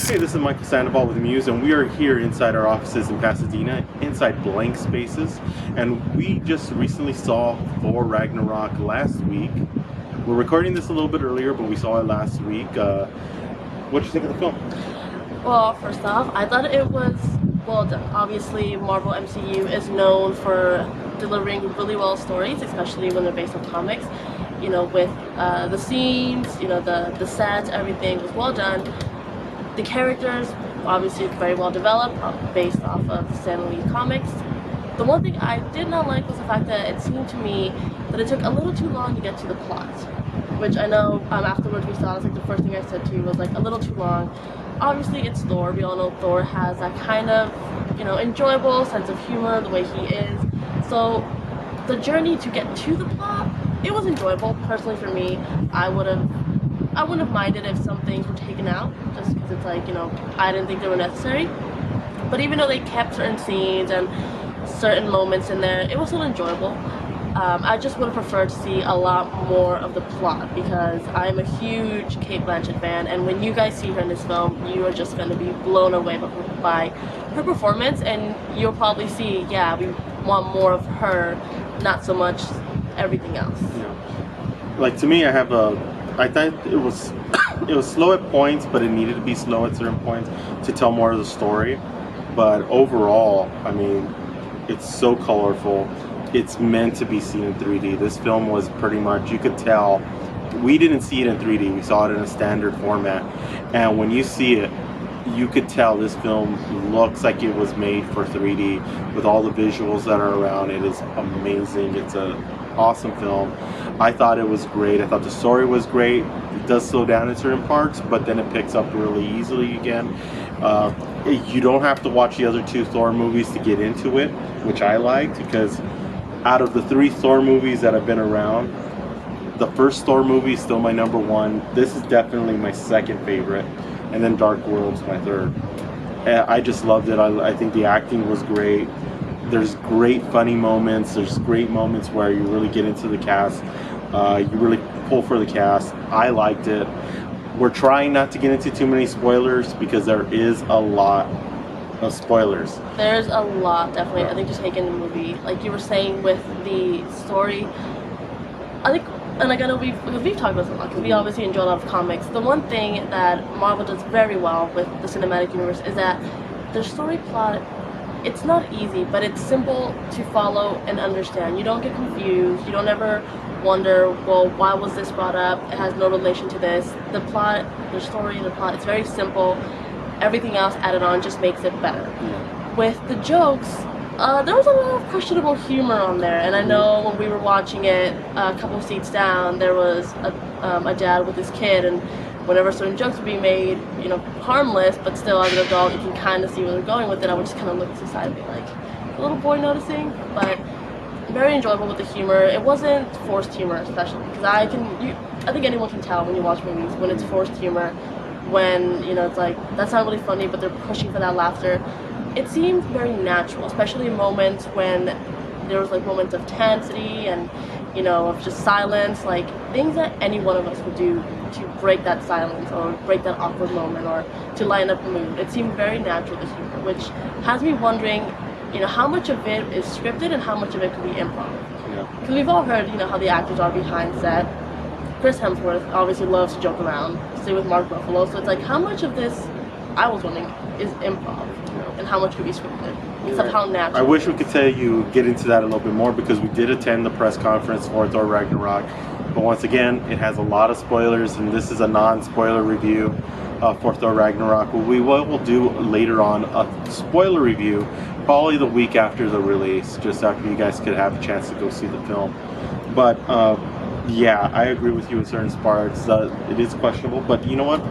Hey, this is Michael Sandoval with MUSE, and we are here inside our offices in Pasadena, inside Blank Spaces, and we just recently saw THOR Ragnarok last week. We're recording this a little bit earlier, but we saw it last week. What did you think of the film? Well, first off, I thought it was well done. Obviously, Marvel MCU is known for delivering really well stories, especially when they're based on comics. You know, with the scenes, you know, the sets, everything was well done. The characters, obviously very well developed, based off of the Stan Lee comics. The one thing I did not like was the fact that it seemed to me that it took a little too long to get to the plot. Which I know afterwards we saw, it was like the first thing I said to you was like a little too long. Obviously it's Thor, we all know Thor has that kind of, you know, enjoyable sense of humor, the way he is. So the journey to get to the plot, it was enjoyable. Personally for me, I wouldn't have minded if some things were taken out, just because it's like, you know, I didn't think they were necessary. But even though they kept certain scenes and certain moments in there, it was still enjoyable. I just would have preferred to see a lot more of the plot, because I'm a huge Cate Blanchett fan, and when you guys see her in this film, you are just going to be blown away by her performance, and you'll probably see, yeah, we want more of her, not so much everything else. Yeah. Like, to me, I thought it was it was slow at points, but it needed to be slow at certain points to tell more of the story. But overall, I mean, it's so colorful. It's meant to be seen in 3D. This film was pretty much, you could tell, we didn't see it in 3D, we saw it in a standard format. And when you see it, you could tell this film looks like it was made for 3D with all the visuals that are around. It is amazing. It's an awesome film. I thought it was great. I thought the story was great. It does slow down in certain parts, but then it picks up really easily again. You don't have to watch the other two Thor movies to get into it, which I liked, because out of the 3 Thor movies that have been around, the first Thor movie is still my number 1. This is definitely my second favorite, and then Dark World's my third. I just loved it. I think the acting was great. There's great funny moments. There's great moments where you really get into the cast. You really pull for the cast. I liked it. We're trying not to get into too many spoilers, because there is a lot of spoilers. There's a lot, definitely. I think just taking the movie, like you were saying with the story, I think, and like I know we've talked about this a lot, because we obviously enjoy a lot of comics. The one thing that Marvel does very well with the cinematic universe is that their story plot, it's not easy, but it's simple to follow and understand. You don't get confused. You don't ever wonder, well, why was this brought up? It has no relation to this. The plot, the story, the plot, it's very simple. Everything else added on just makes it better. Yeah. With the jokes, there was a lot of questionable humor on there, and I know when we were watching it, a couple of seats down, there was a dad with his kid, and whenever certain jokes were being made, you know, harmless, but still as an adult, you can kind of see where they're going with it. I would just kind of look to the side and be like, a little boy noticing, but very enjoyable with the humor. It wasn't forced humor, especially, because I think anyone can tell when you watch movies when it's forced humor, when, you know, it's like, that's not really funny, but they're pushing for that laughter. It seemed very natural, especially in moments when there was like moments of tensity and, you know, of just silence, like things that any one of us would do to break that silence or break that awkward moment or to lighten up the mood. It seemed very natural, the humor, which has me wondering, you know, how much of it is scripted and how much of it could be improv. Because we've all heard, you know, how the actors are behind set. Chris Hemsworth obviously loves to joke around, same with Mark Ruffalo, so it's like, how much of this, I was wondering, is improv and how much could be scripted? Except how natural. I wish we could tell you, get into that a little bit more, because we did attend the press conference for Thor Ragnarok, but once again, it has a lot of spoilers, and this is a non-spoiler review for Thor Ragnarok. We will do later on a spoiler review, probably the week after the release, just after you guys could have a chance to go see the film. But yeah, I agree with you in certain parts. It is questionable, but you know what?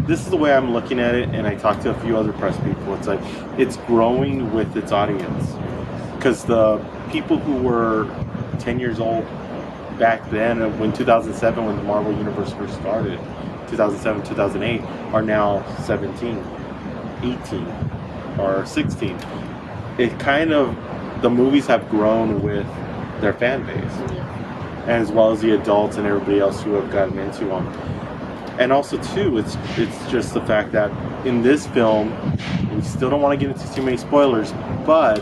This is the way I'm looking at it, and I talked to a few other press people. It's like, it's growing with its audience. Because the people who were 10 years old back then, when 2007, when the Marvel Universe first started, 2007, 2008, are now 17, 18, or 16. It kind of, the movies have grown with their fan base. as well as the adults and everybody else who have gotten into them. And also too, it's just the fact that in this film, we still don't want to get into too many spoilers, but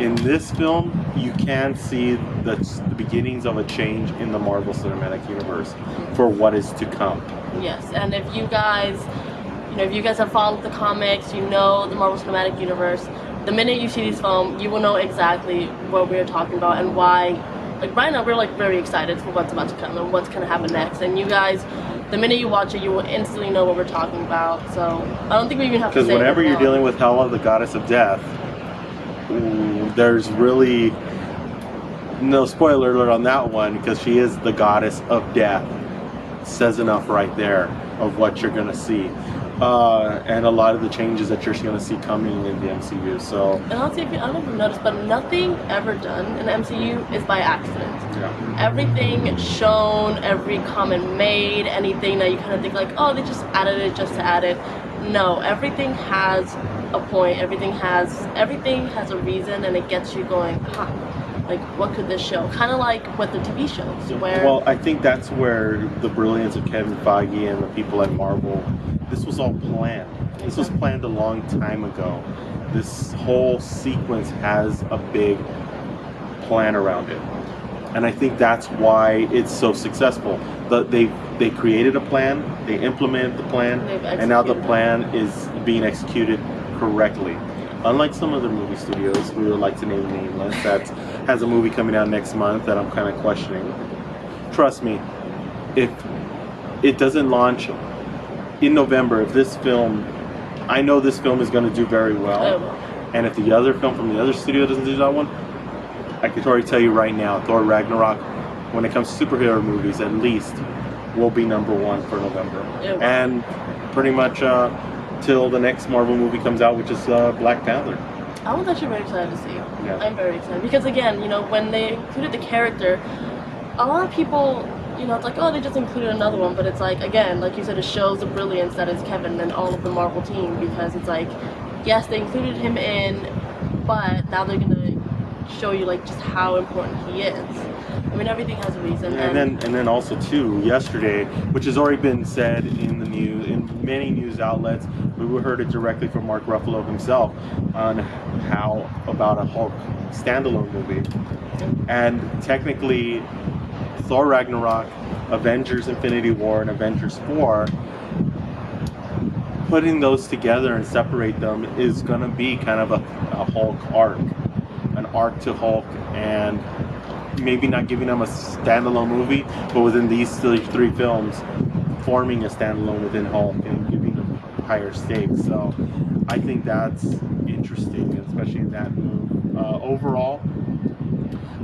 in this film, you can see the beginnings of a change in the Marvel Cinematic Universe for what is to come. Yes, and if you guys, if you guys have followed the comics, you know the Marvel Cinematic Universe. The minute you see this film, you will know exactly what we're talking about and why. Like right now, we're like very excited for what's about to come and what's gonna happen next. And you guys, the minute you watch it, you will instantly know what we're talking about. So I don't think we even have to say. Because whenever you're dealing with Hela, the goddess of death, there's really no spoiler alert on that one, because she is the goddess of death. Says enough right there of what you're gonna see. And a lot of the changes that you're going to see coming in the MCU. So, and honestly, I don't know if you've noticed, but nothing ever done in the MCU is by accident. Yeah. Everything shown, every comment made, anything that you kind of think like, oh, they just added it just to add it. No, everything has a point. Everything has a reason, and it gets you going, huh? Like, what could this show? Kind of like with the TV shows, where. Well, I think that's where the brilliance of Kevin Feige and the people at Marvel. This was all planned. This was planned a long time ago. This whole sequence has a big plan around it. And I think that's why it's so successful. They created a plan, they implemented the plan, and now the plan is being executed correctly. Unlike some other movie studios we would like to name nameless that has a movie coming out next month that I'm kind of questioning. Trust me, if it doesn't launch in November, if this film, I know this film is going to do very well, and if the other film from the other studio doesn't do that one, I can already tell you right now, Thor Ragnarok, when it comes to superhero movies, at least will be #1 for November, and pretty much till the next Marvel movie comes out, which is Black Panther. I was actually very excited to see. Yeah. I'm very excited because again, when they included the character, a lot of people. It's like, oh, they just included another one, but it's like, again, like you said, it shows the brilliance that is Kevin and all of the Marvel team, because it's like, yes, they included him in, but now they're gonna show you like just how important he is. I mean, everything has a reason. And then also too, yesterday, which has already been said in the news, in many news outlets, we heard it directly from Mark Ruffalo himself on how about a Hulk standalone movie, and technically. Thor Ragnarok, Avengers Infinity War, and Avengers 4, putting those together and separate them is going to be kind of a Hulk arc. An arc to Hulk, and maybe not giving them a standalone movie, but within these three films, forming a standalone within Hulk and giving them higher stakes. So I think that's interesting, especially in that move. Overall,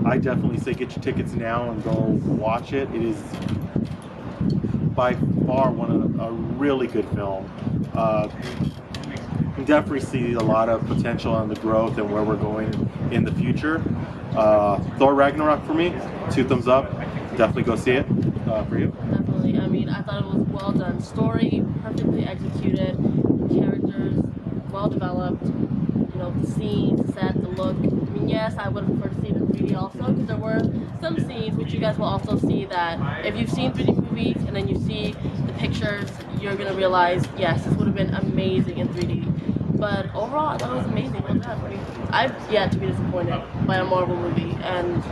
I definitely say get your tickets now and go watch it. It is by far a really good film. Definitely see a lot of potential on the growth and where we're going in the future. Thor Ragnarok for me, 2 thumbs up. Definitely go see it. For you? Definitely. I mean, I thought it was well done. Story perfectly executed. Characters well developed. The scenes, the set, the look. I mean, yes, I would have preferred to see it in 3D also, because there were some scenes which you guys will also see that if you've seen 3D movies and then you see the pictures, you're going to realize, yes, this would have been amazing in 3D. But overall, I thought it was amazing. Well done. I mean, I've yet to be disappointed by a Marvel movie, and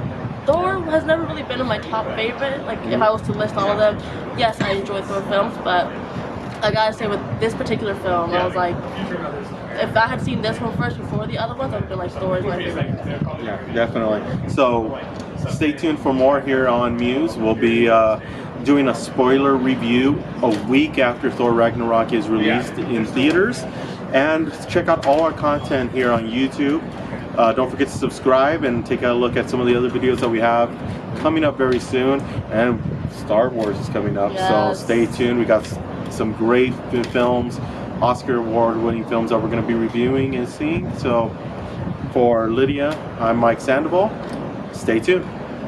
Thor has never really been in my top favorite. Like, if I was to list all of them, yes, I enjoy Thor films, but I gotta say with this particular film, I was like, if I had seen this one first before the other ones, I would have been like, Thor is my favorite. Yeah, definitely. So stay tuned for more here on Muse. We'll be doing a spoiler review a week after Thor Ragnarok is released in theaters. And check out all our content here on YouTube. Don't forget to subscribe and take a look at some of the other videos that we have coming up very soon. And Star Wars is coming up, so stay tuned. We got some great films, Oscar award-winning films that we're going to be reviewing and seeing. So for Lidia, I'm Mike Sandoval. Stay tuned.